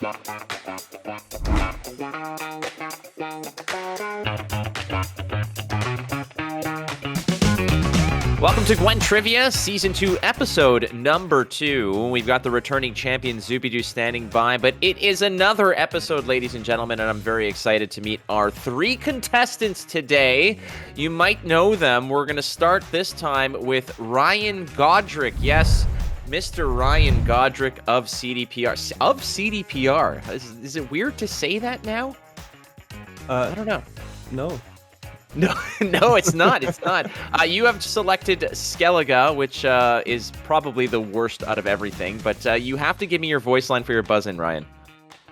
Welcome to GWENT Trivia, Season 2, Episode number 2. We've got the returning champion Zubedoo standing by, but it is another episode, ladies and gentlemen, and I'm very excited to meet our 3 contestants today. You might know them. We're going to start this time with Ryan Godric. Yes, Mr. Ryan Godric of CDPR. Of CDPR. Is it weird to say that now? I don't know. No. No, it's not. It's not. You have selected Skellige, which is probably the worst out of everything. But you have to give me your voice line for your buzz-in, Ryan.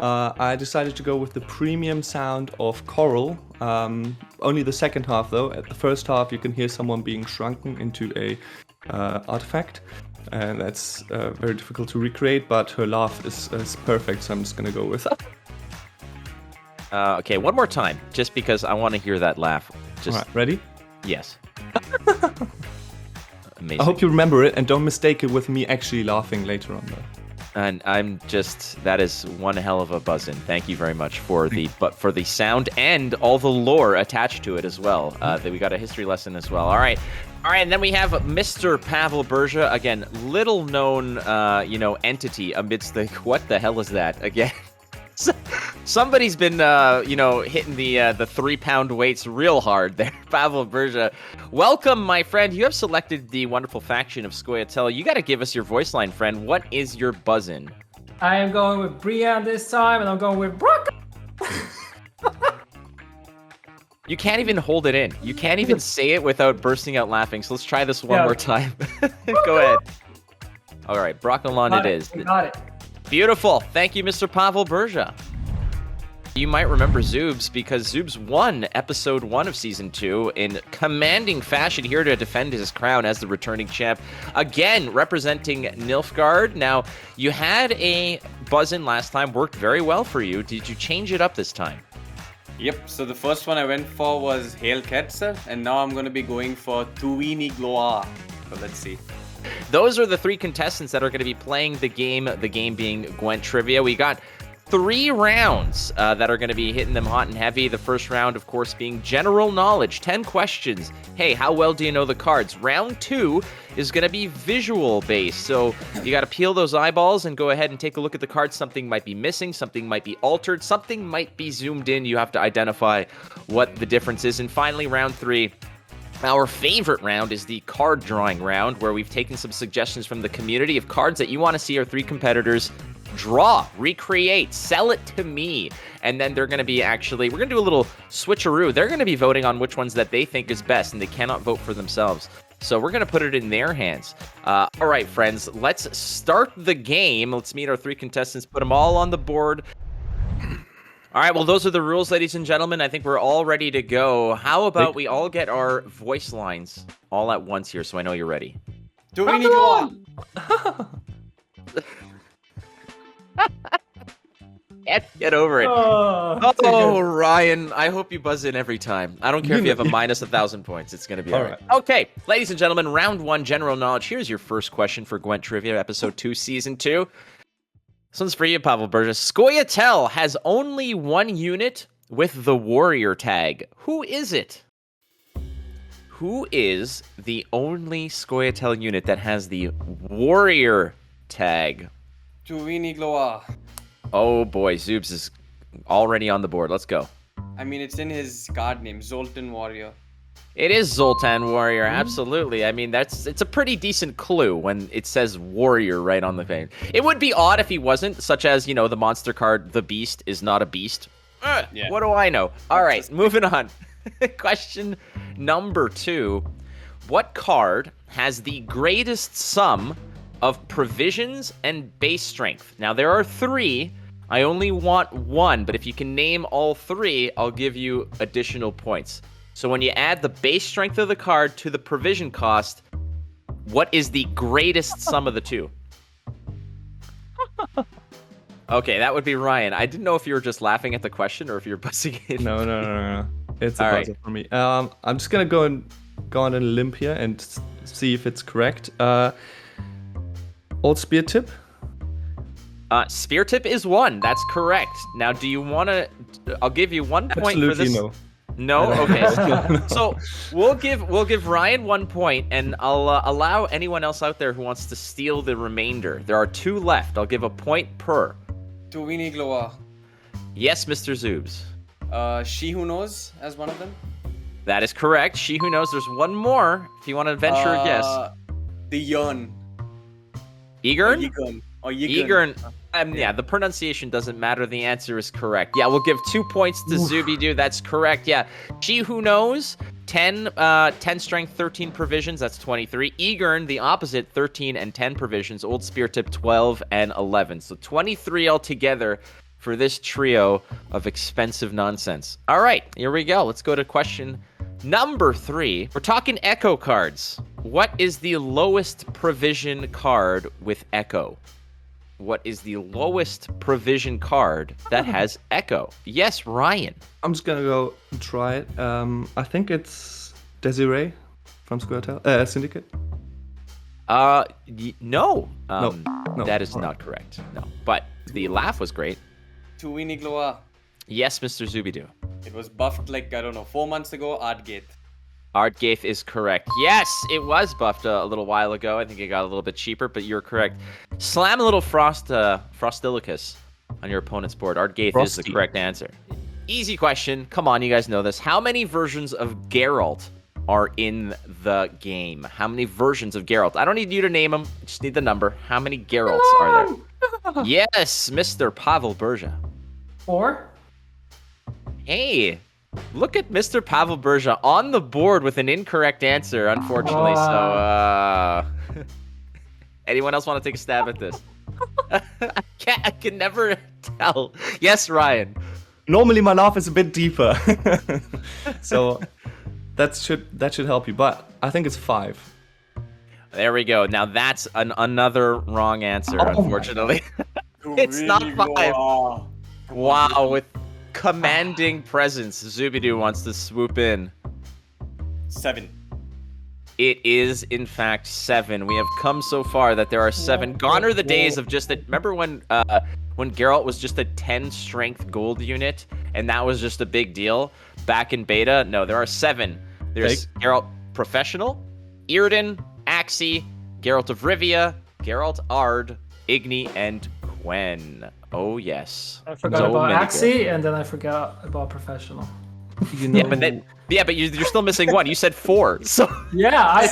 I decided to go with the premium sound of Coral. Only the second half, though. At the first half, you can hear someone being shrunken into a artifact. And that's very difficult to recreate, but her laugh is perfect, so I'm just going to go with that. Okay, one more time, just because I want to hear that laugh. All right, ready? Yes. Amazing. I hope you remember it and don't mistake it with me actually laughing later on, though. And that is one hell of a buzz-in. Thank you very much for the sound and all the lore attached to it as well. That we got a history lesson as well. All right, and then we have Mr. Pawel Burza, again, little known, entity amidst the, what the hell is that again? Somebody's been, hitting the 3-pound weights real hard there. Pawel Burza, welcome, my friend. You have selected the wonderful faction of Scoia'tael. You got to give us your voice line, friend. What is your buzz-in? I am going with Brienne this time, and I'm going with Brock. You can't even hold it in. You can't even say it without bursting out laughing. So let's try this one more time. Go ahead. All right, Broccolon it is. We got it. Beautiful. Thank you, Mr. Pawel Burza. You might remember Zoobs because Zoobs won Episode 1 of Season 2 in commanding fashion, here to defend his crown as the returning champ. Again, representing Nilfgaard. Now, you had a buzz-in last time, worked very well for you. Did you change it up this time? Yep, so the first one I went for was Hail Ketzer, and now I'm going to be going for Tuini Gloa. So let's see. Those are the 3 contestants that are going to be playing the game being GWENT Trivia. We got 3 rounds that are going to be hitting them hot and heavy. The first round, of course, being general knowledge, 10 questions. Hey, how well do you know the cards? Round 2 is going to be visual based. So you got to peel those eyeballs and go ahead and take a look at the cards. Something might be missing, something might be altered, something might be zoomed in. You have to identify what the difference is. And finally, round 3. Our favorite round is the card drawing round, where we've taken some suggestions from the community of cards that you want to see our 3 competitors draw, recreate, sell it to me. And then they're going to be we're going to do a little switcheroo. They're going to be voting on which ones that they think is best, and they cannot vote for themselves. So we're going to put it in their hands. All right, friends, let's start the game. Let's meet our 3 contestants, put them all on the board. All right, well, those are the rules, ladies and gentlemen. I think we're all ready to go. How about we all get our voice lines all at once here, so I know you're ready. Tuini Gloa! Get over it. Oh, Ryan, I hope you buzz in every time. I don't care if you have a minus 1,000 points. It's going to be all right. Okay, ladies and gentlemen, round 1, general knowledge. Here's your first question for GWENT Trivia, Episode 2, Season 2. This one's for you, Pawel Burza. Scoia'tael has only 1 unit with the warrior tag. Who is it? Who is the only Scoia'tael unit that has the warrior tag? Tuini Gloa. Oh boy, Zoobs is already on the board. Let's go. I mean, it's in his card name, Zoltan Warrior. It is Zoltan Warrior, absolutely. I mean, it's a pretty decent clue when it says Warrior right on the thing. It would be odd if he wasn't, such as, the monster card, the Beast, is not a beast. Yeah. What do I know? All right, moving on. Question number 2. What card has the greatest sum of provisions and base strength? Now, there are 3. I only want 1, but if you can name all 3, I'll give you additional points. So when you add the base strength of the card to the provision cost, what is the greatest sum of the 2? Okay, that would be Ryan. I didn't know if you were just laughing at the question or if you're buzzing in. No. It's a All buzzer for me. I'm just going to go on a limb here and see if it's correct. Old spear tip. Spear tip is 1. That's correct. Now, do you want to? I'll give you 1 point for Absolutely this. no. No. Okay. So we'll give Ryan 1 point, and I'll allow anyone else out there who wants to steal the remainder. There are 2 left. I'll give a point per. Tuwini Gloa. Yes, Mr. Zoobs. She Who Knows as one of them. That is correct. She Who Knows. There's one more. If you want to venture a guess. The Yearn. Egern? Yigern. Or Yigern. Egern. Yeah, the pronunciation doesn't matter. The answer is correct. Yeah, we'll give 2 points to Zubedoo. That's correct. Yeah. She Who Knows, 10 strength, 13 provisions. That's 23. Egern, the opposite, 13 and 10 provisions. Old Spear Tip, 12 and 11. So 23 altogether for this trio of expensive nonsense. All right, here we go. Let's go to question number 3. We're talking Echo cards. What is the lowest provision card with Echo? What is the lowest provision card that has Echo? Yes, Ryan. I'm just gonna go try it. I think it's Desiree from Syndicate. No. No. That is not correct. No. But the laugh was great. Tuwini Gloa. Yes, Mr. Zubedoo. It was buffed like, I don't know, 4 months ago. Artgate. Artgaith is correct. Yes, it was buffed a little while ago. I think it got a little bit cheaper, but you're correct. Slam a little Frostilicus on your opponent's board. Artgaith is the correct answer. Easy question. Come on, you guys know this. How many versions of Geralt are in the game? How many versions of Geralt? I don't need you to name them. I just need the number. How many Geralts are there? Yes, Mr. Pawel Burza. 4. Hey, look at Mr. Pawel Burza on the board with an incorrect answer, unfortunately. So, anyone else want to take a stab at this? I can never tell. Yes, Ryan. Normally my laugh is a bit deeper, so that should help you. But I think it's 5. There we go. Now that's another wrong answer, unfortunately. It's not 5. Wow, with commanding presence, Zubedoo wants to swoop in. 7. It is, in fact, 7. We have come so far that there are 7. Gone are the days of just remember when Geralt was just a 10 strength gold unit, and that was just a big deal back in beta? No, there are 7. There's Geralt Professional, Iriden, Axii, Geralt of Rivia, Geralt Ard, Igni, and Gwen. Oh, yes. I forgot about Axii, and then I forgot about Professional. You know, but you're still missing 1. You said 4. So yeah,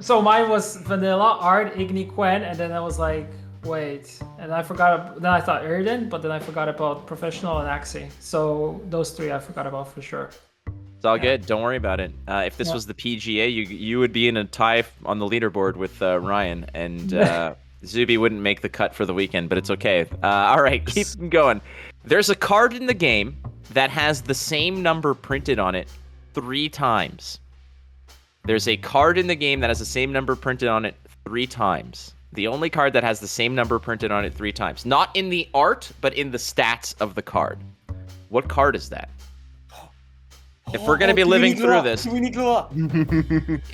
so mine was Vanilla, Ard, Igni, Gwen, and then I was like, wait, and I forgot. Then I thought Iriden, but then I forgot about Professional and Axii. So those 3 I forgot about for sure. It's all good. Don't worry about it. If this was the PGA, you would be in a tie on the leaderboard with Ryan, and Zuby wouldn't make the cut for the weekend, but it's okay. All right, keep going. There's a card in the game that has the same number printed on it 3 times. There's a card in the game that has the same number printed on it 3 times. The only card that has the same number printed on it 3 times. Not in the art, but in the stats of the card. What card is that? If we're going to be living through this...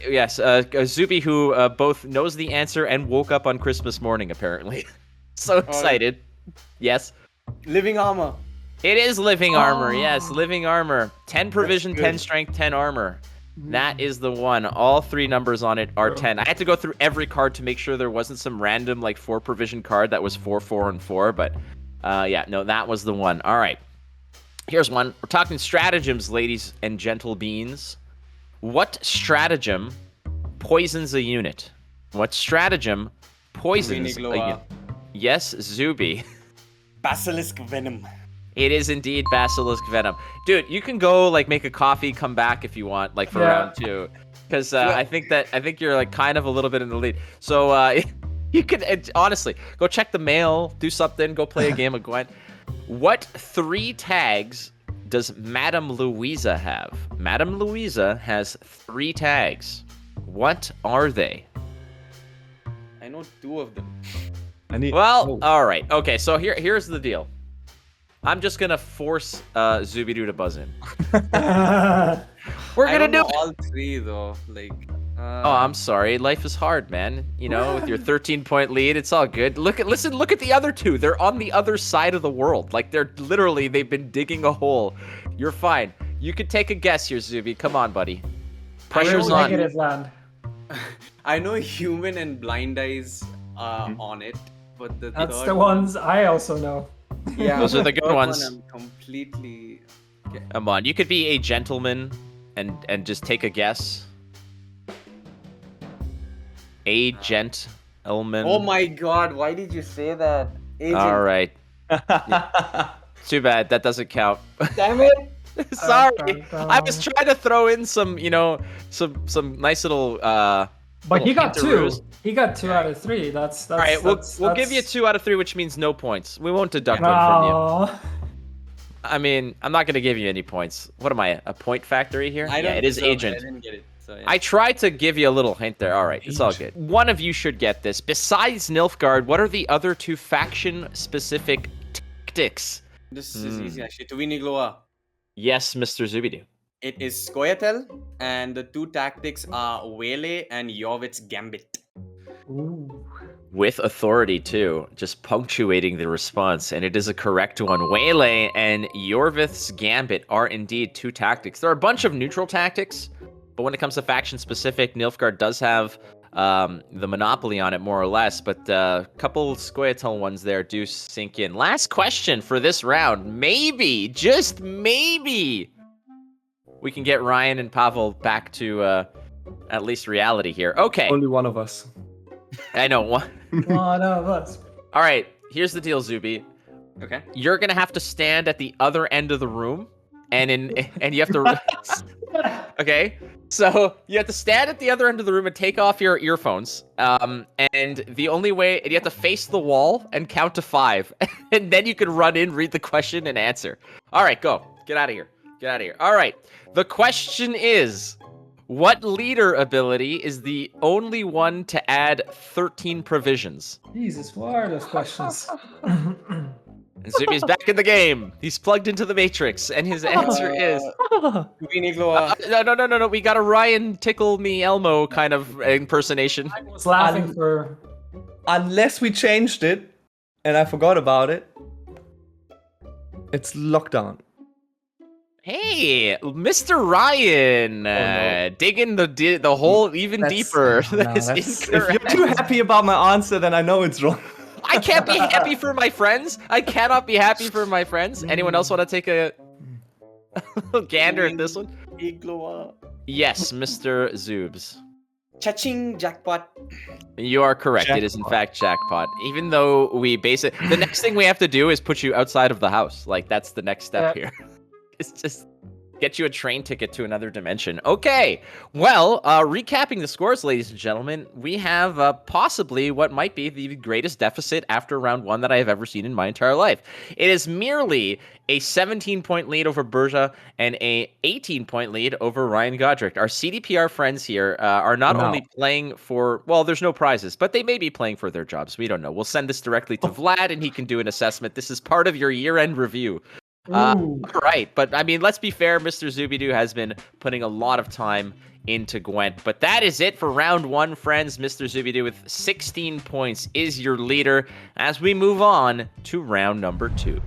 Yes, Zuby, who both knows the answer and woke up on Christmas morning, apparently. So excited. Yes? Living Armor. It is Living Armor, yes. Living Armor. 10 provision, 10 strength, 10 armor. That is the one. All 3 numbers on it are 10. I had to go through every card to make sure there wasn't some random, 4 provision card that was 4, 4, and 4. But, yeah, no, that was the one. All right. Here's one. We're talking stratagems, ladies and gentle beans. What stratagem poisons a unit? What stratagem poisons a unit? Yes, Zuby. Basilisk Venom. It is indeed Basilisk Venom. Dude, you can go, make a coffee, come back if you want, for round 2. Because I think you're, kind of a little bit in the lead. So, you could, honestly, go check the mail, do something, go play a game of Gwent. What 3 tags does Madame Louisa have? Madame Louisa has 3 tags. What are they? I know 2 of them. All right. Okay, so here's the deal. I'm just gonna force Zubedoo to buzz in. We're gonna do all 3 though. Oh, I'm sorry. Life is hard, man. You know, with your 13-point lead, it's all good. Look at the other two. They're on the other side of the world. Like they've been digging a hole. You're fine. You could take a guess here, Zuby. Come on, buddy. Pressure's on. Negative land. I know human and blind eyes are on it, but That's third the ones I also know. Yeah, Those are the good third ones. I'm completely. Come on. You could be a gentleman and just take a guess. A gentleman. Oh my god! Why did you say that? Agent. All right. Too bad. That doesn't count. Damn it! Sorry. I was trying to throw in some, some nice little. But he got 2. hintaroos. He got 2 out of 3. That's All right, we'll give you 2 out of 3, which means no points. We won't deduct one from you. No. I mean, I'm not gonna give you any points. What am I? A point factory here? I don't It is deserve agent. I didn't get it. So, yeah. I tried to give you a little hint there. All right, it's all good. One of you should get this. Besides Nilfgaard, what are the other 2 faction-specific tactics? This is easy actually. Tuini Gloa. Yes, Mr. Zubedoo. It is Skoyatel, and the 2 tactics are Wele and Yorvit's Gambit. Ooh. With authority, too. Just punctuating the response. And it is a correct one. Waylay and Yorvith's Gambit are indeed 2 tactics. There are a bunch of neutral tactics, but when it comes to faction-specific, Nilfgaard does have the monopoly on it, more or less. But a couple Skoyatel ones there do sink in. Last question for this round. Maybe, just maybe, we can get Ryan and Pawel back to at least reality here. Okay. Only one of us. I know. One of us. All right, here's the deal, Zuby. Okay. You're gonna have to stand at the other end of the room, and you have to. Okay, so you have to stand at the other end of the room and take off your earphones. And the only way you have to face the wall and count to 5, and then you can run in, read the question, and answer. All right, go. Get out of here. Get out of here. All right. The question is, what leader ability is the only one to add 13 provisions? Jesus, what are those questions? And Zuby's back in the game. He's plugged into the Matrix, and his answer is... Tuini Gloa. No. We got a Ryan Tickle Me Elmo kind of impersonation. I was laughing for... Unless we changed it, and I forgot about it, it's lockdown. Hey, Mr. Ryan, digging the hole even deeper. That is If incorrect. you're too happy about my answer, then I know it's wrong. I can't be happy for my friends. I cannot be happy for my friends. Anyone else want to take a gander at this one? Tuini Gloa. Yes, Mr. Zoobs. Cha-ching jackpot. You are correct. It is in fact jackpot. Even though we base it, the next thing we have to do is put you outside of the house. Like that's the next step here. It's just get you a train ticket to another dimension. Okay, well, recapping the scores, ladies and gentlemen, we have possibly what might be the greatest deficit after round 1 that I have ever seen in my entire life. It is merely a 17-point lead over Burza and a 18-point lead over Ryan Godric. Our CDPR friends here are not only playing for, well, there's no prizes, but they may be playing for their jobs. We don't know. We'll send this directly to Vlad, and he can do an assessment. This is part of your year-end review. Right, but I mean, let's be fair. Mr. Zubedoo has been putting a lot of time into Gwent, but that is it for round 1, friends. Mr. Zubedoo with 16 points is your leader as we move on to round number 2.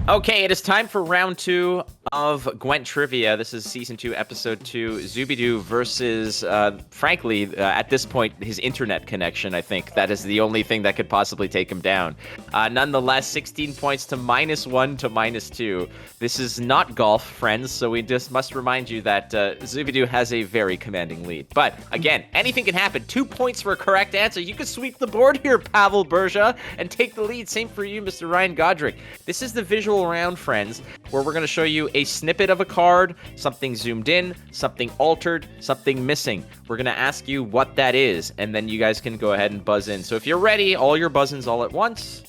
Okay, it is time for round 2 of Gwent Trivia. This is Season 2, Episode 2. Zubedoo versus, frankly, at this point, his internet connection, I think. That is the only thing that could possibly take him down. Nonetheless, 16 points to -1 to -2. This is not golf, friends, so we just must remind you that Zubedoo has a very commanding lead. But, again, anything can happen. 2 points for a correct answer. You could sweep the board here, Pawel Burza, and take the lead. Same for you, Mr. Ryan Godric. This is the visual round, friends, where we're going to show you a snippet of a card, something zoomed in, something altered, something missing. We're going to ask you what that is, and then you guys can go ahead and buzz in. So if you're ready, all your buzz-ins all at once.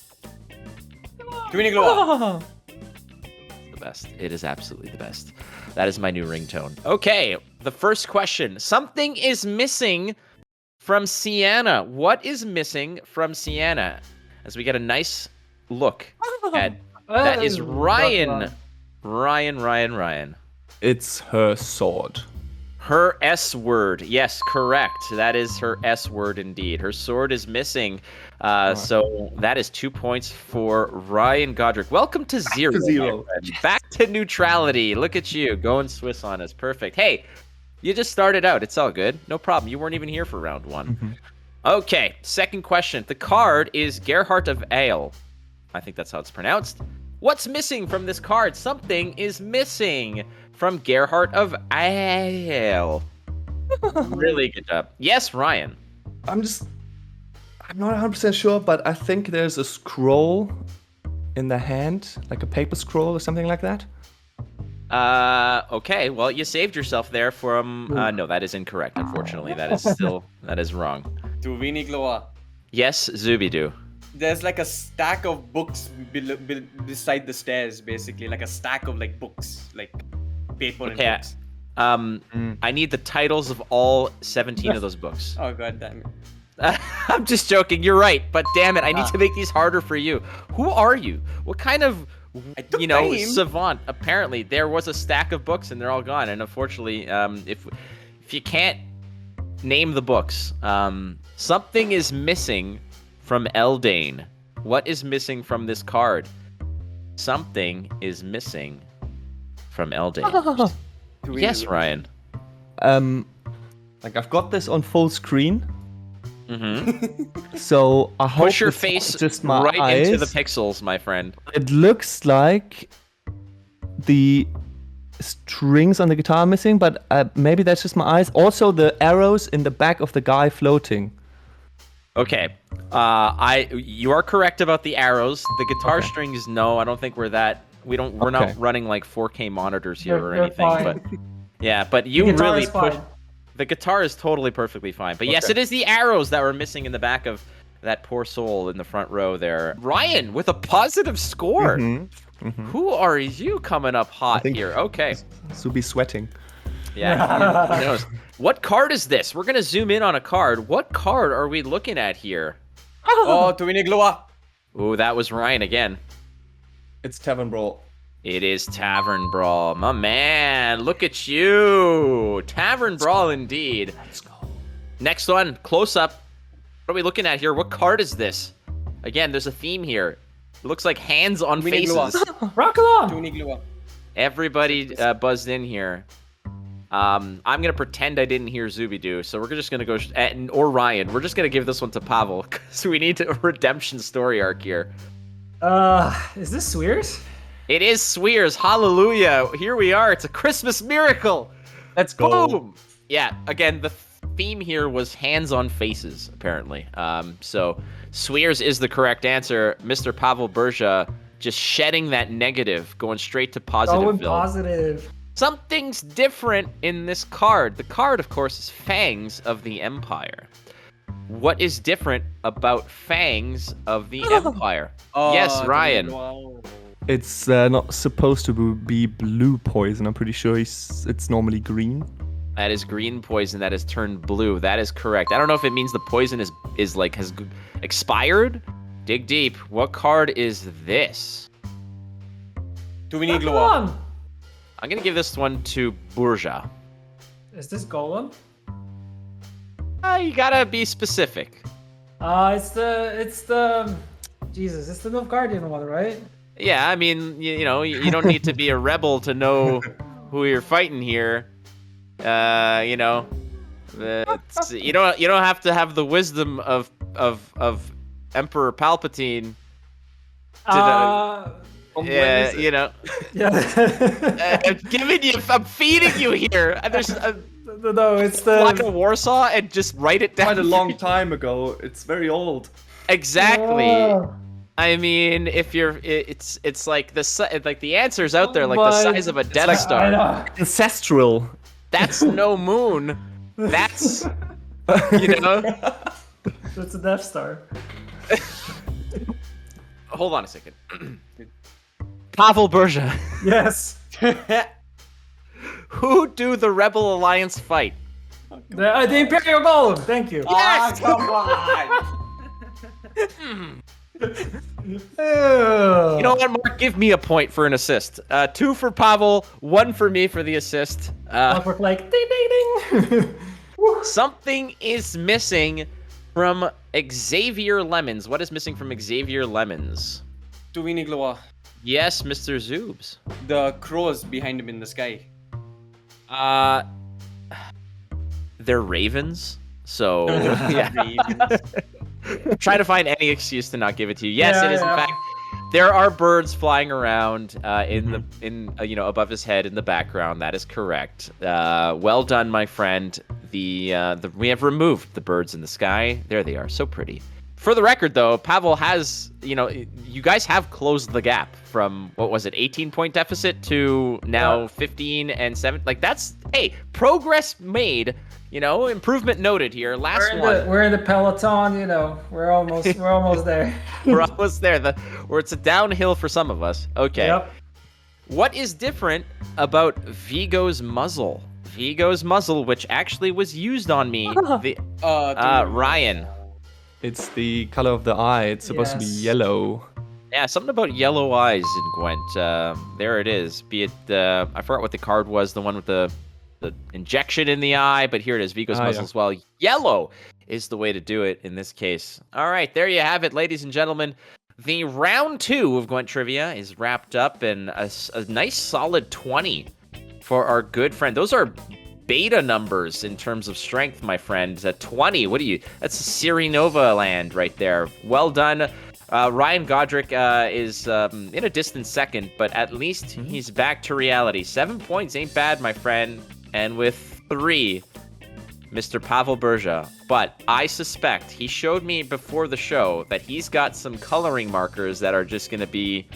Tuini Gloa. The best. It is absolutely the best. That is my new ringtone. Okay, the first question. Something is missing from Sienna. What is missing from Sienna? As we get a nice look at... That is Ryan. Ryan. It's her sword. Her S word. Yes, correct. That is her S word indeed. Her sword is missing. So that is 2 points for Ryan Godric. Welcome to zero. to zero. my friend. Back to neutrality. Look at you going Swiss on us. Perfect. Hey, you just started out. It's all good. No problem. You weren't even here for round one. Okay, second question. The card is Gerhardt of Ale. I think that's how it's pronounced. What's missing from this card? Something is missing from Gerhardt of Ale. Really good job. Yes, Ryan. I'm not 100% sure, but I think there's a scroll in the hand, like a paper scroll or something like that. Okay, well, you saved yourself there from... no, that is incorrect, unfortunately. That is wrong. Tuvini Gloa. Yes, Zubedoo. There's like a stack of books beside the stairs, basically. Like a stack of like books, like paper and Yeah. books. I need the titles of all 17 of those books. Oh, god damn it. I'm just joking. You're right, but damn it, I need to make these harder for you. Who are you? What kind of, took time. savant? Apparently, there was a stack of books and they're all gone. And unfortunately, if you can't name the books, something is missing from Eldane. What is missing from this card? Something is missing from Eldane. Yes, Ryan. Like I've got this on full screen. Mm-hmm. So I hope Push your it's face just my right eyes. into the pixels, my friend. It looks like the strings on the guitar are missing, but maybe that's just my eyes. Also, the arrows in the back of the guy floating. Okay, you are correct about the arrows. The guitar strings, no, I don't think we're not running like 4K monitors here or You're anything. fine. But yeah, but you guitar really is fine. pushed. The guitar is totally perfectly fine. But yes, Okay. it is the arrows that were missing in the back of that poor soul in the front row there. Ryan with a positive score. Who are you coming up hot think- here? Okay. Subi sweating. Yeah, who knows? What card is this? We're going to zoom in on a card. What card are we looking at here? Oh, Tuvini Gloa. Ooh, that was Ryan again. It's Tavern Brawl. It is Tavern Brawl. My man, look at you. Tavern Brawl indeed. Let's go. Next one, close up. What are we looking at here? What card is this? Again, there's a theme here. It looks like hands on Tuvini faces. Gloa. Rock along. Tuvini Gloa. Everybody buzzed in here. I'm going to pretend I didn't hear Zubedoo, so we're just going to go... or Ryan. We're just going to give this one to Pawel, because we need a redemption story arc here. Is this Swears? It is Swears. Hallelujah. Here we are. It's a Christmas miracle. Let's go. Boom. Yeah, again, the theme here was hands on faces, apparently. So Swears is the correct answer. Mr. Pawel Burza just shedding that negative, going straight to positive. Going positive. Something's different in this card. The card, of course, is Fangs of the Empire. What is different about Fangs of the Empire? Oh, Yes, Tuvini Ryan. Gloa. It's not supposed to be blue poison. I'm pretty sure it's normally green. That is green poison that has turned blue. That is correct. I don't know if it means the poison has expired. Dig deep. What card is this? Tuvini Rock Gloa. along. I'm gonna give this one to Burza. Is this Golem? You gotta be specific. It's the Jesus, it's the Nilfgaardian one, right? Yeah, I mean, you don't need to be a rebel to know who you're fighting here. You don't have to have the wisdom of Emperor Palpatine to know. Yeah, Yeah. I'm feeding you here. There's No, it's like the a Warsaw and just write it down. Quite a long time ago. It's very old. Exactly. Oh. I mean, if you're, it's like the answer's out there, like the But- size of a Death I Star. know. Ancestral. That's no moon. That's, It's a Death Star. Hold on a second. Pawel Burza. Yes. Who do the Rebel Alliance fight? The Imperial Golem. Thank you. Yes! Ah, come on. You know what, Mark? Give me a point for an assist. 2 for Pawel, 1 for me for the assist. Awkward, like ding ding ding. Something is missing from Xavier Lemons. What is missing from Xavier Lemons? Tuvini Gloa. Yes, Mr. Zoobs. The crows behind him in the sky. They're ravens. So yeah. Try to find any excuse to not give it to you. Yes, Yeah, it is in yeah. fact. There are birds flying around above his head in the background. That is correct. Well done, my friend. We have removed the birds in the sky. There they are, so pretty. For the record, though, Pawel has, you guys have closed the gap from, what was it, 18-point deficit to now 15 and 7. Like, that's, hey, progress made, improvement noted here. We're in the peloton, we're almost there. We're almost there. Where it's a downhill for some of us. Okay. Yep. What is different about Vigo's muzzle? Vigo's muzzle, which actually was used on me. Ryan. It's the color of the eye. It's supposed to be Yes. yellow. Yeah, something about yellow eyes in Gwent. There it is. Be it, I forgot what the card was, the one with the injection in the eye, but here it is, Vigo's muzzle as well. Yellow is the way to do it in this case. All right, there you have it, ladies and gentlemen. The round 2 of Gwent Trivia is wrapped up in a nice solid 20 for our good friend. Those are beta numbers in terms of strength, my friend. 20, that's Siri Nova land right there. Well done. Ryan Godric is in a distant second, but at least he's back to reality. 7 points ain't bad, my friend. And with 3, Mr. Pawel Burza. But I suspect, he showed me before the show, that he's got some coloring markers that are just going to be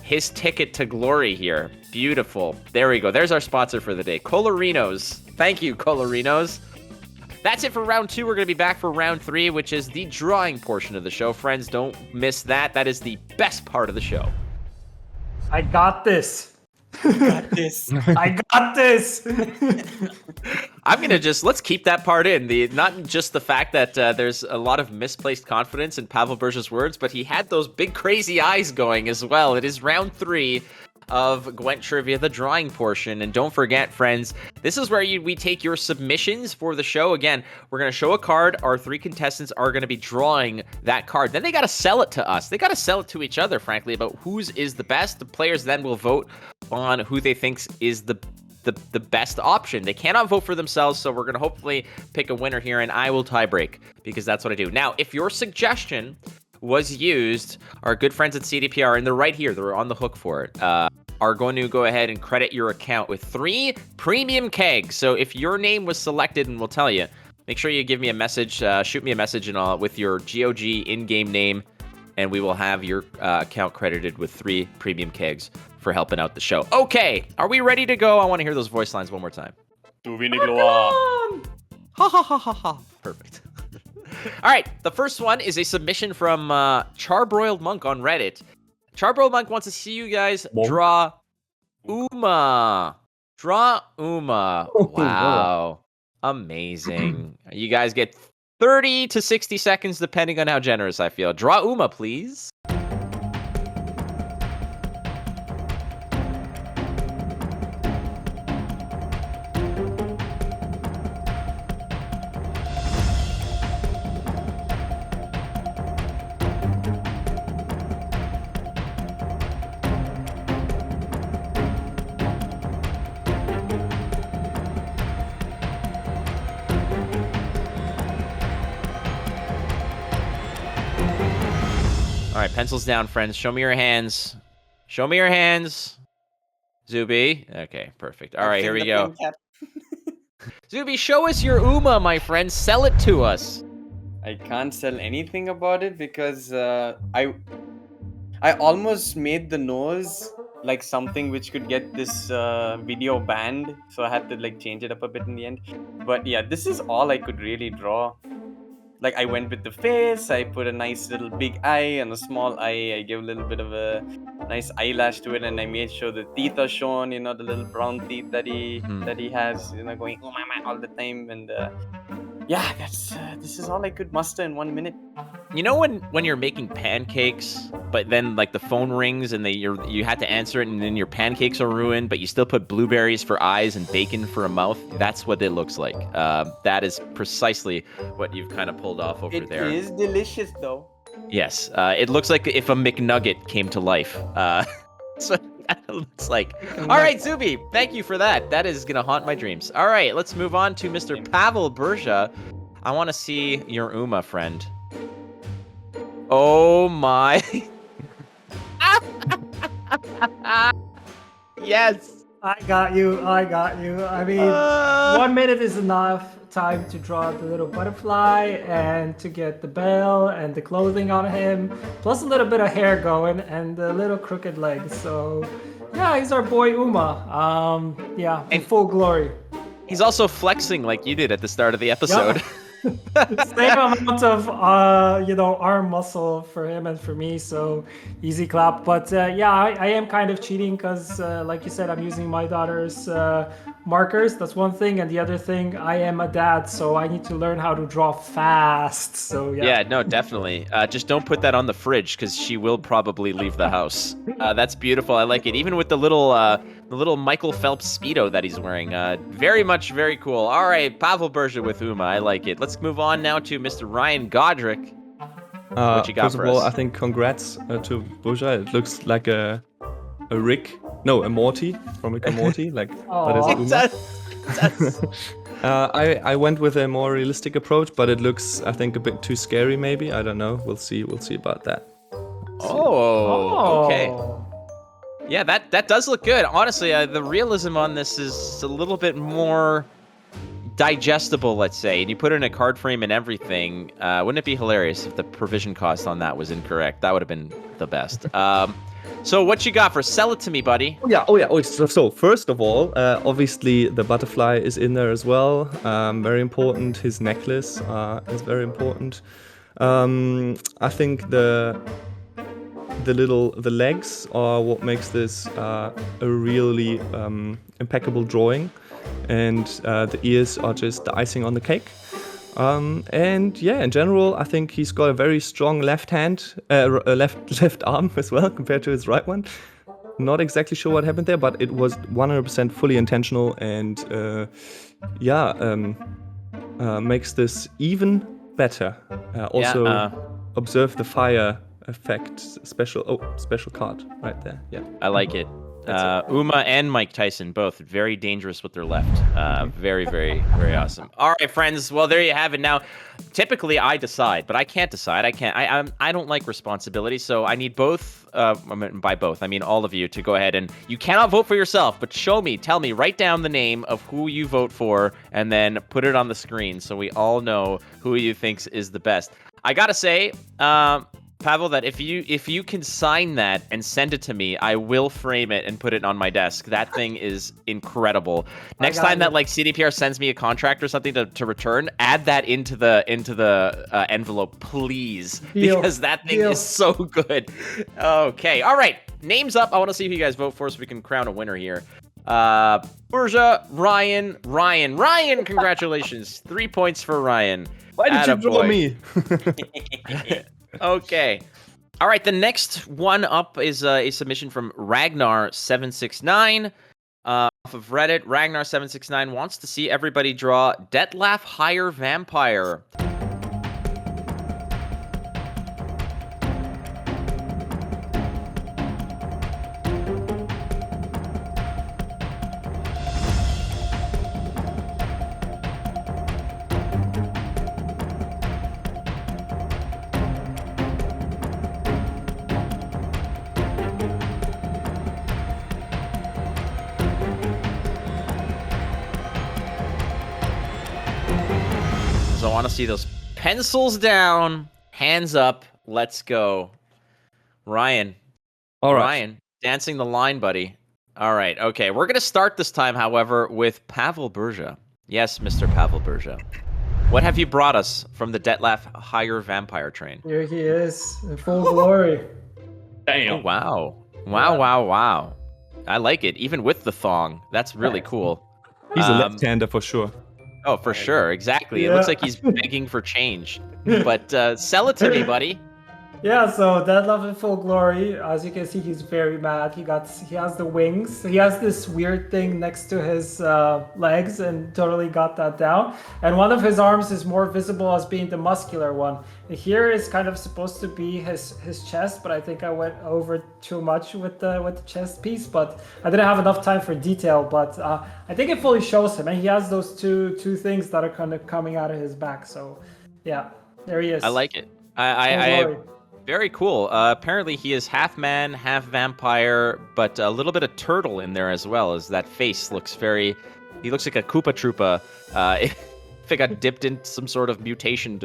his ticket to glory here. Beautiful. There we go. There's our sponsor for the day. Colorinos. Thank you, Colorinos. That's it for round 2. We're going to be back for round 3, which is the drawing portion of the show. Friends, don't miss that. That is the best part of the show. I got this. This. I got this. I'm going to let's keep that part in. Not just the fact that there's a lot of misplaced confidence in Pawel Burza's words, but he had those big crazy eyes going as well. It is round 3 of Gwent Trivia, the drawing portion. And don't forget, friends, this is where we take your submissions for the show. Again, we're going to show a card. Our 3 contestants are going to be drawing that card. Then they got to sell it to us. They got to sell it to each other, frankly, about whose is the best. The players then will vote on who they think is the best option. They cannot vote for themselves, so we're going to hopefully pick a winner here, and I will tie break because that's what I do. Now, if your suggestion was used, our good friends at CDPR, and they're right here, they're on the hook for it, are going to go ahead and credit your account with 3 premium kegs. So if your name was selected, and we'll tell you, make sure you give me a message, shoot me a message with your GOG in-game name, and we will have your account credited with 3 premium kegs for helping out the show. Okay, are we ready to go? I want to hear those voice lines one more time. Tuvini Gloa. Ha ha ha ha ha. Perfect. All right, the first one is a submission from Charbroiled Monk on Reddit. Charbroiled Monk wants to see you guys draw Uma. Draw Uma. Wow. Amazing. You guys get 30 to 60 seconds, depending on how generous I feel. Draw Uma, please. All right, pencils down, friends. Show me your hands. Show me your hands. Zuby. Okay, perfect. All right, here we go. Zuby, show us your Uma, my friend. Sell it to us. I can't sell anything about it because I almost made the nose like something which could get this video banned, so I had to like change it up a bit in the end. But yeah, this is all I could really draw. Like I went with the face, I put a nice little big eye and a small eye, I gave a little bit of a nice eyelash to it, and I made sure the teeth are shown, the little brown teeth that he has, going all the time. And yeah, this is all I could muster in 1 minute. You know when you're making pancakes, but then like the phone rings and you had to answer it, and then your pancakes are ruined, but you still put blueberries for eyes and bacon for a mouth. That's what it looks like. That is precisely what you've kind of pulled off over there. It is delicious though. Yes, it looks like if a McNugget came to life. So that looks like. All right, Zuby, thank you for that. That is gonna haunt my dreams. All right, let's move on to Mr. Pawel Burza. I want to see your Uma friend. Oh my. Yes. I got you. I mean, 1 minute is enough time to draw the little butterfly and to get the bell and the clothing on him, plus a little bit of hair going and the little crooked legs. So, yeah, he's our boy Uma. Yeah, in full glory. He's also flexing like you did at the start of the episode. Yep. Same amount of arm muscle for him and for me, so easy clap. But yeah, I am kind of cheating because like you said, I'm using my daughter's markers. That's one thing, and the other thing, I am a dad, so I need to learn how to draw fast. So yeah, no, definitely. Just don't put that on the fridge because she will probably leave the house. That's beautiful. I like it. Even with the little Michael Phelps Speedo that he's wearing. Very cool. All right, Pawel Burza with Uma. I like it. Let's move on now to Mr. Ryan Godric. What you got first for of all, us? I think congrats to Burza. It looks like a Morty from Rick and Morty, like but it's Uma. I went with a more realistic approach, but it looks, I think, a bit too scary. Maybe, I don't know. We'll see about that. Oh, okay. Yeah, that does look good. Honestly, the realism on this is a little bit more digestible, let's say. And you put it in a card frame and everything. Wouldn't it be hilarious if the provision cost on that was incorrect? That would have been the best. So what you got for Sell It To Me, buddy? Oh yeah. So first of all, obviously the butterfly is in there as well. Very important. His necklace is very important. I think the legs are what makes this a really impeccable drawing, and the ears are just the icing on the cake. And yeah, in general, I think he's got a very strong left hand, left arm as well compared to his right one. Not exactly sure what happened there, but it was 100% fully intentional, and makes this even better. Observe the fire effect, special card right there. Yeah, I like it. Uma and Mike Tyson, both very dangerous with their left. Very, very, very awesome. All right, friends. Well, there you have it. Now, typically I decide, but I can't decide. I don't like responsibility, so I need both. By both, I mean all of you to go ahead and you cannot vote for yourself, but tell me, write down the name of who you vote for, and then put it on the screen so we all know who you think is the best. I gotta say, Pawel, that if you can sign that and send it to me, I will frame it and put it on my desk. That thing is incredible. Next time that like CDPR sends me a contract or something to return, add that into the envelope, please, because that thing is so good. Okay, all right, names up. I want to see who you guys vote for so we can crown a winner here. Burza, Ryan, congratulations. 3 points for Ryan. Why did you draw me? Okay. All right, the next one up is a submission from Ragnar769 off of Reddit. Ragnar769 wants to see everybody draw Detlef Higher Vampire. So I want to see those pencils down, hands up, let's go. Ryan. All right. Ryan, dancing the line, buddy. All right, okay. We're going to start this time, however, with Pawel Burza. Yes, Mr. Pawel Burza. What have you brought us from the Detlef Higher Vampire train? Here he is, in full glory. Damn. Oh, wow. I like it, even with the thong. That's really cool. He's a left-hander for sure. Oh, for sure. Exactly. It looks like he's begging for change. but sell it to me, buddy. Yeah, so Deadlift in full glory. As you can see, he's very mad. He has the wings. He has this weird thing next to his legs, and totally got that down. And one of his arms is more visible as being the muscular one. Here is kind of supposed to be his chest, but I think I went over too much with the chest piece. But I didn't have enough time for detail. But I think it fully shows him, and he has those two things that are kind of coming out of his back. So yeah, there he is. I like it. Very cool. Apparently, he is half man, half vampire, but a little bit of turtle in there as well. As that face looks he looks like a Koopa Troopa. If it got dipped in some sort of mutation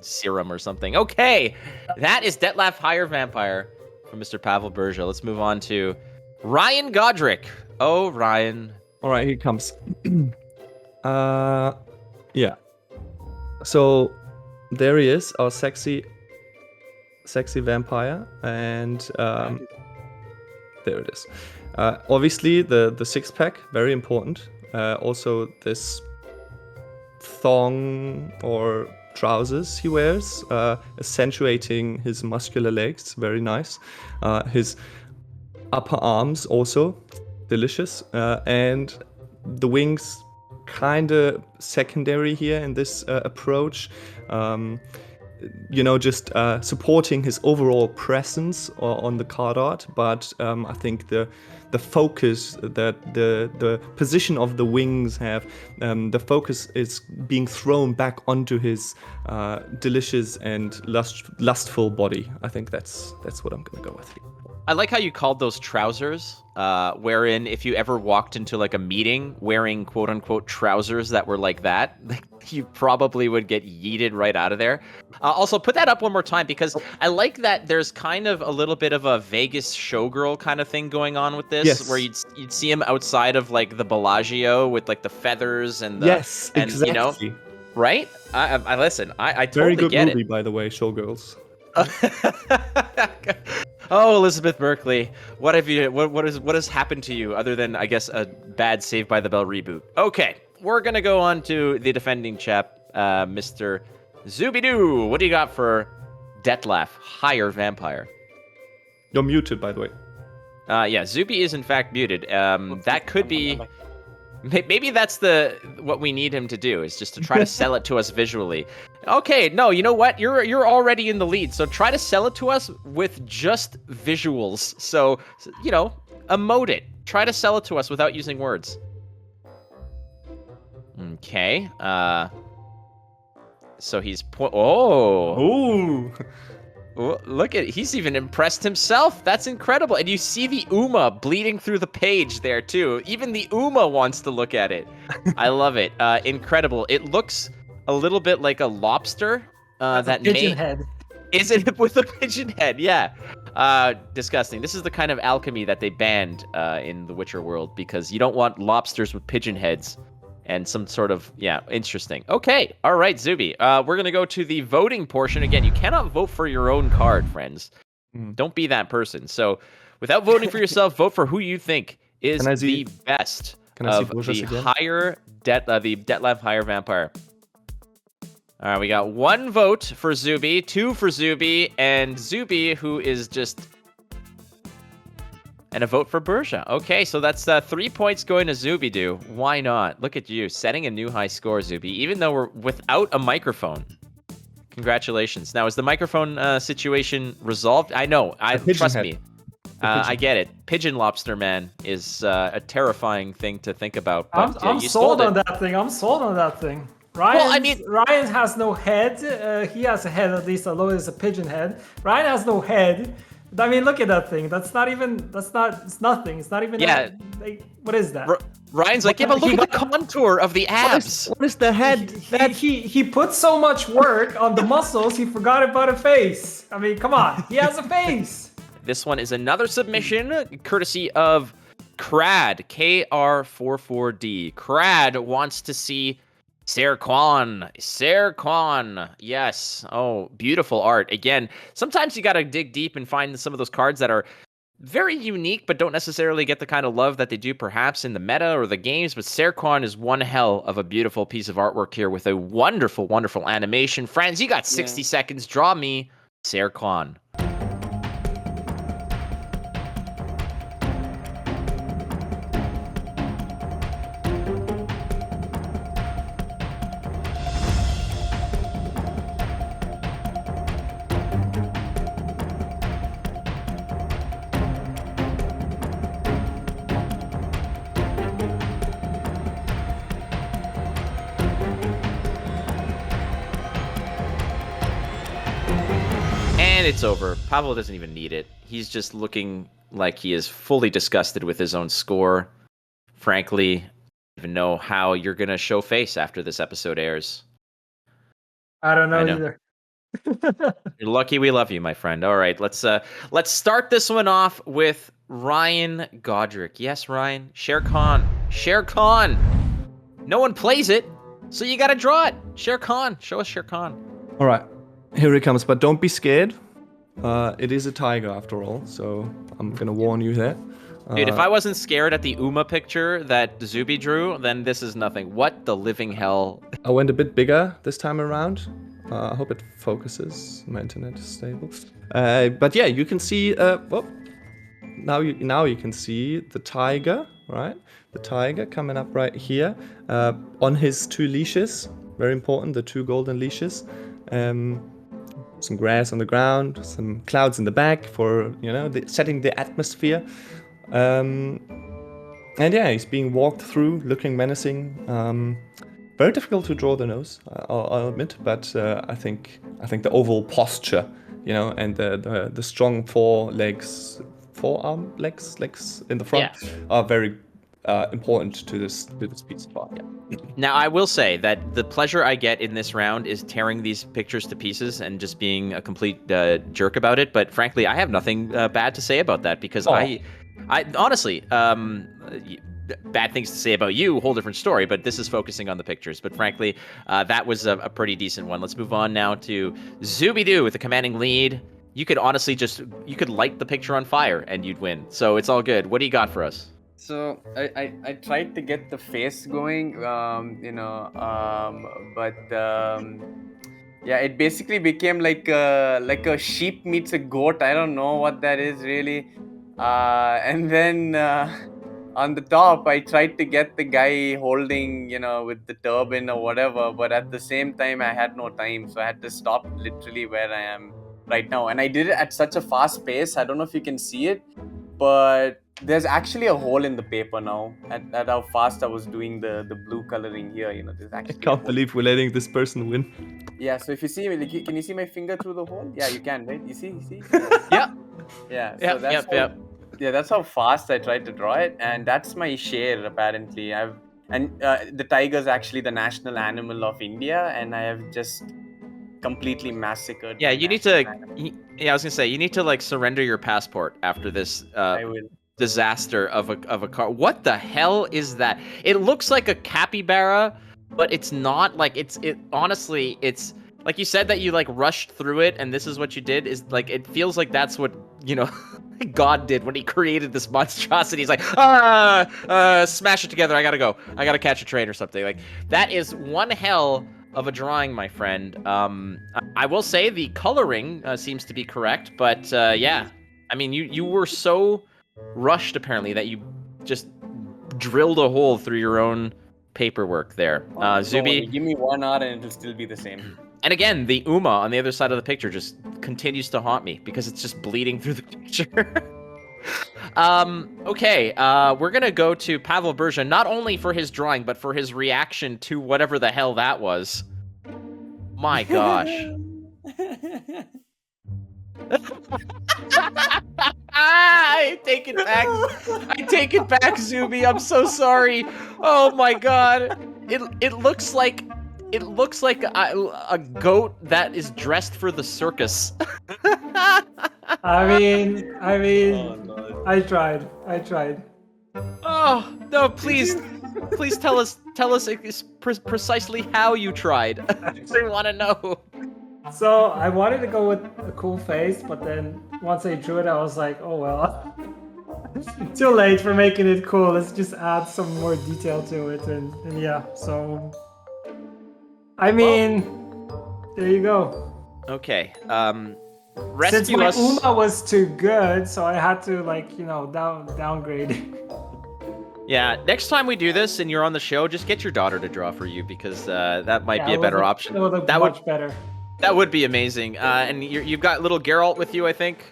serum or something. Okay, that is Detlef Higher Vampire from Mr. Pawel Burza. Let's move on to Ryan Godric. Oh, Ryan. All right, here comes. Yeah. So there he is, our sexy vampire, and there it is. Obviously, the six-pack, very important. Also, this thong or trousers he wears, accentuating his muscular legs, very nice. His upper arms also delicious, and the wings kind of secondary here in this approach. Just supporting his overall presence on the card art, but I think the focus that the position of the wings have, the focus is being thrown back onto his delicious and lustful body. I think that's what I'm gonna go with here. I like how you called those trousers, wherein if you ever walked into like a meeting wearing quote unquote trousers that were like that, you probably would get yeeted right out of there. Also, put that up one more time, because I like that there's kind of a little bit of a Vegas showgirl kind of thing going on with this, Yes. where you'd see him outside of like the Bellagio with like the feathers and the, Yes, and, exactly. Right? I listen. I totally Very good get movie, it. by the way, Showgirls. Oh, Elizabeth Berkley, what has happened to you other than, I guess, a bad Saved by the Bell reboot? Okay, we're gonna go on to the defending chap, Mr. Zubedoo. What do you got for Detlef Higher Vampire? You're muted, by the way. Yeah, Zuby is in fact muted. That could be. Maybe that's what we need him to do, is just to try to sell it to us visually. Okay, no, you know what? You're already in the lead, so try to sell it to us with just visuals. So, emote it. Try to sell it to us without using words. Okay. So he's Ooh. Oh, look at, he's even impressed himself. That's incredible. And you see the Uma bleeding through the page there too. Even the Uma wants to look at it. I love it. Incredible. It looks a little bit like a lobster. That pigeon head. Is it with a pigeon head? Yeah. Disgusting. This is the kind of alchemy that they banned in the Witcher world, because you don't want lobsters with pigeon heads. And some sort of, interesting. Okay, all right, Zuby. We're going to go to the voting portion. Again, you cannot vote for your own card, friends. Don't be that person. So, without voting for yourself, vote for who you think is the best of the Detlef Higher Vampire. All right, we got 1 vote for Zuby, 2 for Zuby, and Zuby, who is just... And a vote for Burza. Okay, so that's 3 points going to Zubedoo. Why not? Look at you, setting a new high score, Zuby, even though we're without a microphone. Congratulations. Now, is the microphone situation resolved? I know. Trust me. I get it. Pigeon lobster man is a terrifying thing to think about. But, I'm sold on that thing. I'm sold on that thing. Ryan has no head. He has a head, at least, although it's a pigeon head. Ryan has no head. I mean, look at that thing. It's nothing. It's not even. Yeah. What is that? Ryan's like, but look at the contour of the abs. What is the head? He put so much work on the muscles, he forgot about a face. I mean, come on. He has a face. This one is another submission, courtesy of Crad, KR44D. Crad wants to see Serquan, yes. Oh, beautiful art. Again, sometimes you gotta dig deep and find some of those cards that are very unique, but don't necessarily get the kind of love that they do perhaps in the meta or the games. But Serkon is one hell of a beautiful piece of artwork here with a wonderful, wonderful animation. Friends, you got 60 seconds. Draw me Serkon. And it's over. Pawel doesn't even need it. He's just looking like he is fully disgusted with his own score. Frankly, I don't even know how you're going to show face after this episode airs. I don't know either. You're lucky we love you, my friend. All right, let's start this one off with Ryan Godric. Yes, Ryan. Shere Khan. Shere Khan. No one plays it, so you got to draw it. Shere Khan. Show us Shere Khan. All right, here it comes. But don't be scared. It is a tiger after all, so I'm gonna warn you there. Dude, if I wasn't scared at the Uma picture that Zuby drew, then this is nothing. What the living hell? I went a bit bigger this time around. I hope it focuses. My internet is stable. But yeah, you can see. Now you can see the tiger, right? The tiger coming up right here on his 2 leashes. Very important, the 2 golden leashes. Some grass on the ground, some clouds in the back for, setting the atmosphere. And yeah, he's being walked through, looking menacing. Very difficult to draw the nose, I'll admit, but I think the overall posture, and the strong forearm legs in the front are very important to this piece of art. Yeah. Now, I will say that the pleasure I get in this round is tearing these pictures to pieces and just being a complete jerk about it. But frankly, I have nothing bad to say about that because I honestly, bad things to say about you, whole different story. But this is focusing on the pictures. But frankly, that was a pretty decent one. Let's move on now to Zubedoo with a commanding lead. You could honestly you could light the picture on fire and you'd win. So it's all good. What do you got for us? So I tried to get the face going, yeah, it basically became like a sheep meets a goat. I don't know what that is really. And then on the top, I tried to get the guy holding, with the turban or whatever. But at the same time, I had no time, so I had to stop literally where I am right now. And I did it at such a fast pace. I don't know if you can see it, but there's actually a hole in the paper now at how fast I was doing the blue coloring here. There's actually I can't believe we're letting this person win. Yeah, so if you see, can you see my finger through the hole? Yeah, you can, right? You see? Yeah. Yeah. So yeah, that's how fast I tried to draw it, and that's my share apparently. The tiger is actually the national animal of India, and I have just completely massacred. Yeah, you need to. Yeah, I was gonna say you need to surrender your passport after this. I will. Disaster of a car. What the hell is that? It looks like a capybara, but it's not. Honestly, it's like you said that you rushed through it, and this is what you did. Is it feels like that's what God did when he created this monstrosity. He's like, smash it together. I gotta go. I gotta catch a train or something. That is one hell of a drawing, my friend. I will say the coloring seems to be correct, but yeah, I mean you were so rushed apparently that you just drilled a hole through your own paperwork there. Zuby, give me 1 hour and it'll still be the same. And again, the Uma on the other side of the picture just continues to haunt me because it's just bleeding through the picture. Okay, we're gonna go to Pawel Burza, not only for his drawing, but for his reaction to whatever the hell that was. My gosh. I take it back. I take it back, Zuby. I'm so sorry. Oh my god. It looks like a goat that is dressed for the circus. I mean, Oh, no. I tried. Oh no! Please tell us precisely how you tried. I want to know. So I wanted to go with a cool face, but then once I drew it, I was like, oh well. Too late for making it cool. Let's just add some more detail to it, and yeah. So, I mean, there you go. Okay. Since Rescue my us. Uma was too good, so I had to downgrade. Yeah, next time we do this and you're on the show, just get your daughter to draw for you because that might be a better option. That would look much better. That would be amazing. And you've got little Geralt with you, I think.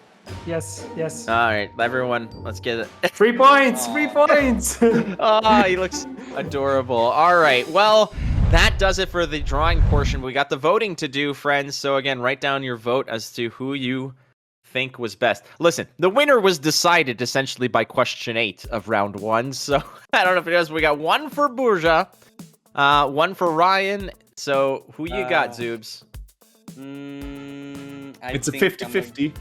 Yes. All right, everyone, let's get it. 3 points. 3 points. Oh, he looks adorable. All right, well, that does it for the drawing portion. We got the voting to do, friends. So again, write down your vote as to who you think was best. Listen, the winner was decided essentially by question 8 of round 1. So I don't know if it is. We got 1 for Burza, 1 for Ryan. So who you got, Zubes? It's a 50-50.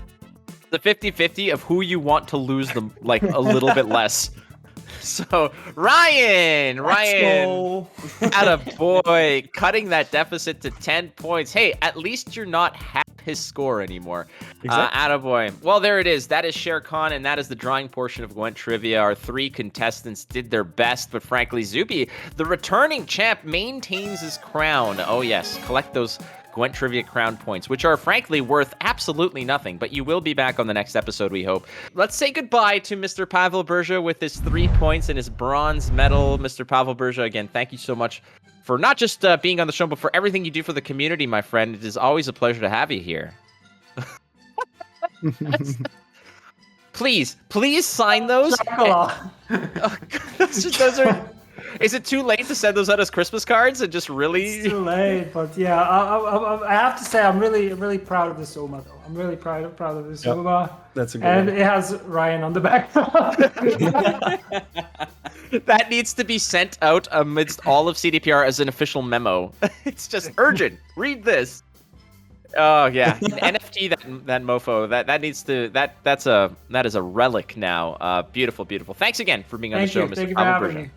The 50-50 of who you want to lose them like a little bit less. So Ryan, attaboy, cutting that deficit to 10 points. Hey, at least you're not half his score anymore. Exactly. Attaboy. Well, there it is. That is Shere Khan, and that is the drawing portion of Gwent Trivia. Our 3 contestants did their best, but frankly, Zuby, the returning champ, maintains his crown. Oh yes, collect those Gwent Trivia crown points, which are frankly worth absolutely nothing, but you will be back on the next episode, we hope. Let's say goodbye to Mr. Pawel Burza with his 3 points and his bronze medal. Mr. Pawel Burza, again, thank you so much for not just being on the show, but for everything you do for the community, my friend. It is always a pleasure to have you here. Please sign those. Those are... Is it too late to send those out as Christmas cards and just really? It's too late, but yeah, I have to say I'm really proud of this Uma though. I'm really proud of this Uma. That's a good and one. it has Ryan on the back. That needs to be sent out amidst all of CDPR as an official memo. It's just urgent. Read this. Oh yeah, NFT that mofo. That needs to that is a relic now. Beautiful. Thanks again for being on the show, Mr. Thank you for Pawel having Burza. me.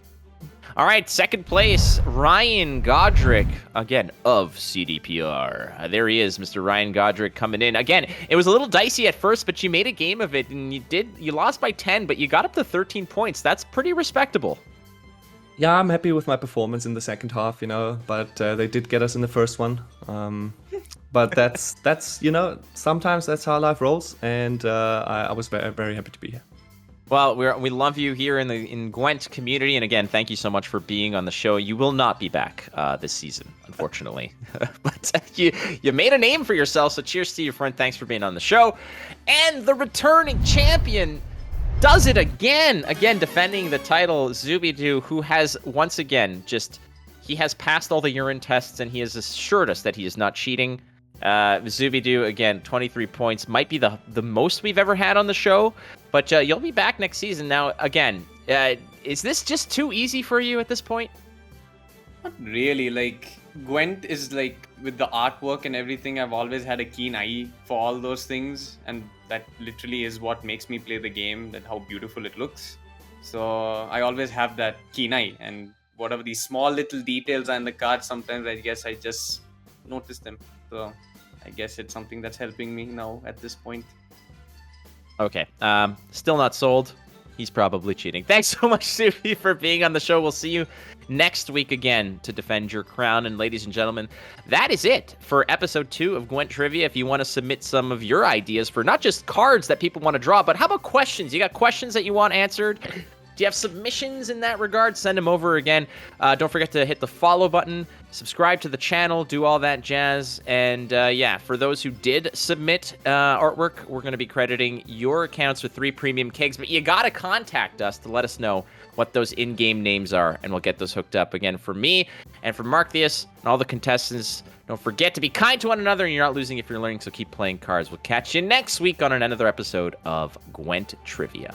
All right, second place, Ryan Godric, again, of CDPR. There he is, Mr. Ryan Godric coming in. Again, it was a little dicey at first, but you made a game of it, and you lost by 10, but you got up to 13 points. That's pretty respectable. Yeah, I'm happy with my performance in the second half, but they did get us in the first one. But that's sometimes that's how life rolls, and I was very, very happy to be here. Well, we love you here in Gwent community, and again, thank you so much for being on the show. You will not be back this season, unfortunately, but you made a name for yourself. So cheers to you, friend. Thanks for being on the show, and the returning champion does it again defending the title, Zubedoo, who has once again he has passed all the urine tests, and he has assured us that he is not cheating. Zubedoo, again, 23 points, might be the most we've ever had on the show, but you'll be back next season. Now, again, is this just too easy for you at this point? Not really. Like, Gwent is like, with the artwork and everything, I've always had a keen eye for all those things, and that literally is what makes me play the game, that how beautiful it looks. So I always have that keen eye, and whatever these small little details are in the cards, sometimes I guess I just notice them. So I guess it's something that's helping me now at this point. Okay. Still not sold. He's probably cheating. Thanks so much, Sufi, for being on the show. We'll see you next week again to defend your crown. And ladies and gentlemen, that is it for episode 2 of Gwent Trivia. If you want to submit some of your ideas for not just cards that people want to draw, but how about questions? You got questions that you want answered? Do you have submissions in that regard? Send them over again. Don't forget to hit the follow button, subscribe to the channel, do all that jazz. And yeah, for those who did submit artwork, we're going to be crediting your accounts with 3 premium kegs. But you got to contact us to let us know what those in-game names are, and we'll get those hooked up. Again, for me and for Marktheus and all the contestants, don't forget to be kind to one another, and you're not losing if you're learning, so keep playing cards. We'll catch you next week on another episode of Gwent Trivia.